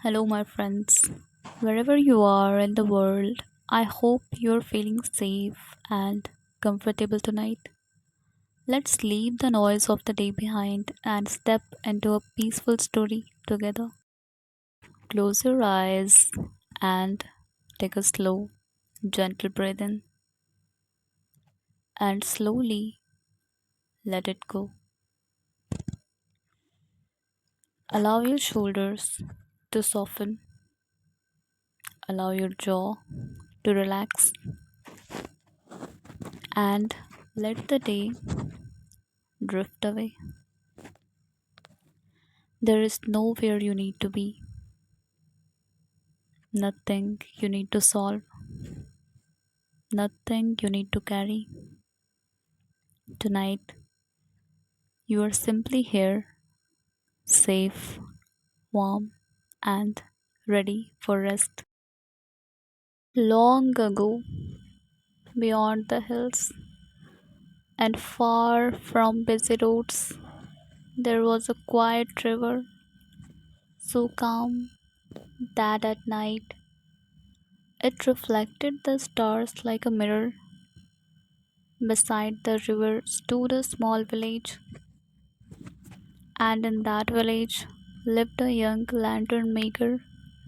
Hello, my friends. Wherever you are in the world, I hope you're feeling safe and comfortable tonight. Let's leave the noise of the day behind and step into a peaceful story together. Close your eyes and take a slow, gentle breath in and slowly let it go. Allow your shoulders to soften, allow your jaw to relax, and let the day drift away. There is nowhere you need to be, nothing you need to solve, nothing you need to carry. Tonight, you are simply here, safe, warm, and ready for rest. Long ago, beyond the hills and far from busy roads, there was a quiet river, so calm that at night it reflected the stars like a mirror. Beside the river stood a small village, and in that village lived a young lantern maker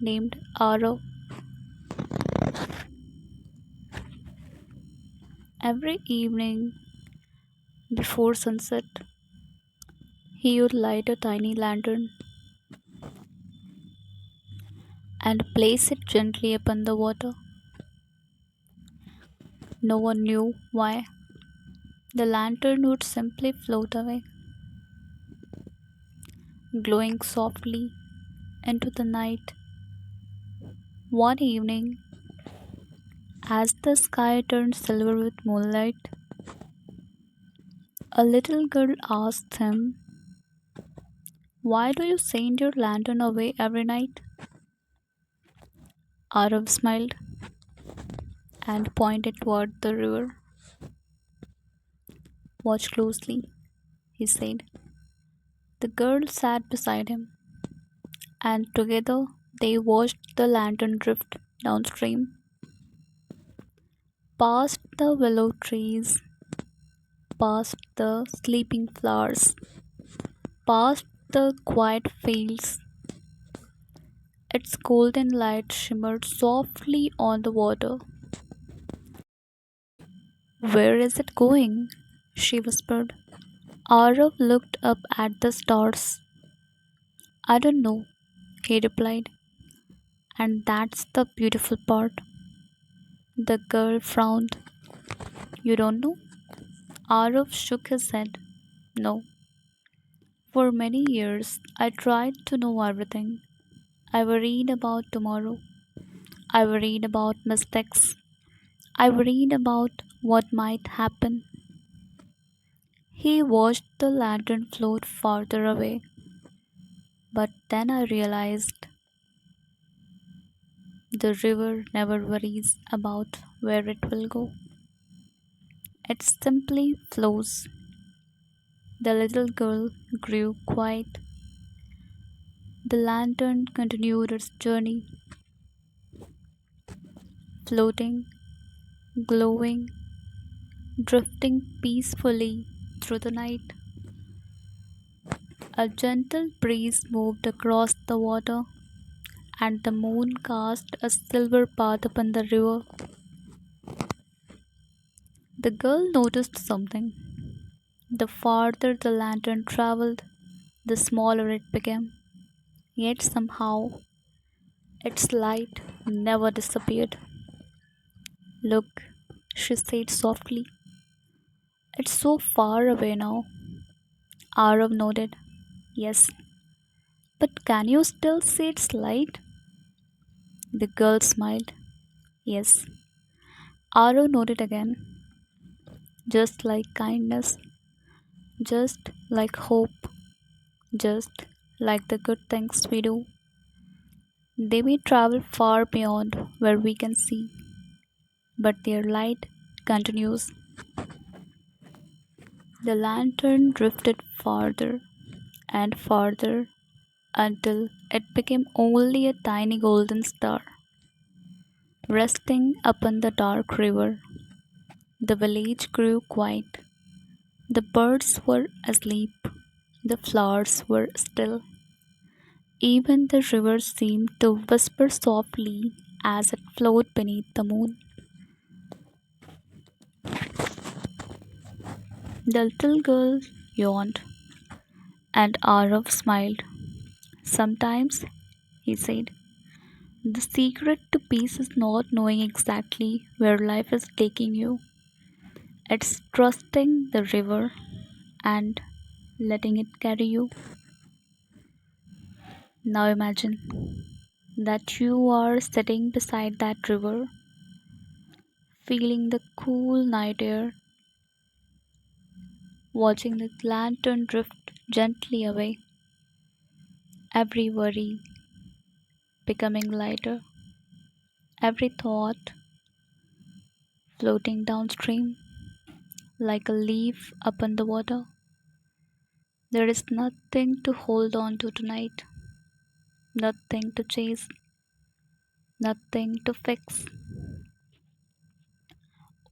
named Arav. Every evening before sunset, he would light a tiny lantern and place it gently upon the water. No one knew why. The lantern would simply float away, glowing softly into the night. One evening, as the sky turned silver with moonlight, a little girl asked him, "Why do you send your lantern away every night?" Arav smiled and pointed toward the river. "Watch closely," he said. The girl sat beside him, and together they watched the lantern drift downstream, past the willow trees, past the sleeping flowers, past the quiet fields. Its golden light shimmered softly on the water. "Where is it going?" she whispered. Arav looked up at the stars. "I don't know," he replied. "And that's the beautiful part." The girl frowned. "You don't know?" Arav shook his head. "No. For many years I tried to know everything. I worried about tomorrow. I worried about mistakes. I worried about what might happen." He watched the lantern float farther away. "But then I realized the river never worries about where it will go. It simply flows." The little girl grew quiet. The lantern continued its journey, floating, glowing, drifting peacefully through the night. A gentle breeze moved across the water, and the moon cast a silver path upon the river. The girl noticed something. The farther the lantern traveled, the smaller it became. Yet somehow its light never disappeared. "Look," she said softly. "It's so far away now." Arav nodded. "Yes, but can you still see its light?" The girl smiled. "Yes." Arav nodded again. "Just like kindness, just like hope, just like the good things we do. They may travel far beyond where we can see, but their light continues." The lantern drifted farther and farther, until it became only a tiny golden star resting upon the dark river. The village grew quiet. The birds were asleep. The flowers were still. Even the river seemed to whisper softly as it flowed beneath the moon. The little girl yawned, and Arav smiled. Sometimes, he said, the secret to peace is not knowing exactly where life is taking you. It's trusting the river and letting it carry you. Now imagine that you are sitting beside that river, feeling the cool night air, watching the lantern drift gently away, every worry becoming lighter, every thought floating downstream like a leaf upon the water. There is nothing to hold on to tonight, nothing to chase, nothing to fix,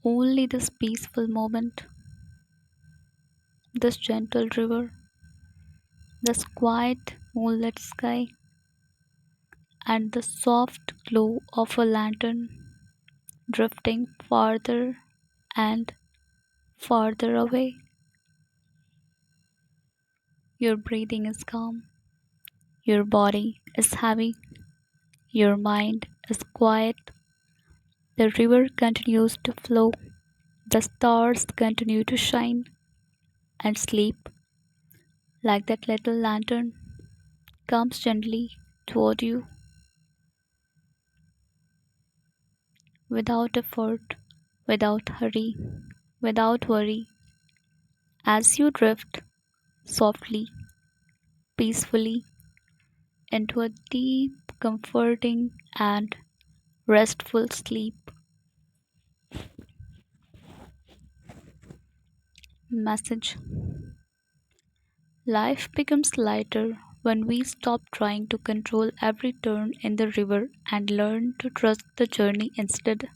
only this peaceful moment, this gentle river, this quiet moonlit sky, and the soft glow of a lantern drifting farther and farther away. Your breathing is calm, your body is heavy, your mind is quiet. The river continues to flow, the stars continue to shine, and sleep, like that little lantern, comes gently toward you without effort, without hurry, without worry, as you drift softly, peacefully into a deep, comforting, and restful sleep. Message: life becomes lighter when we stop trying to control every turn in the river and learn to trust the journey instead.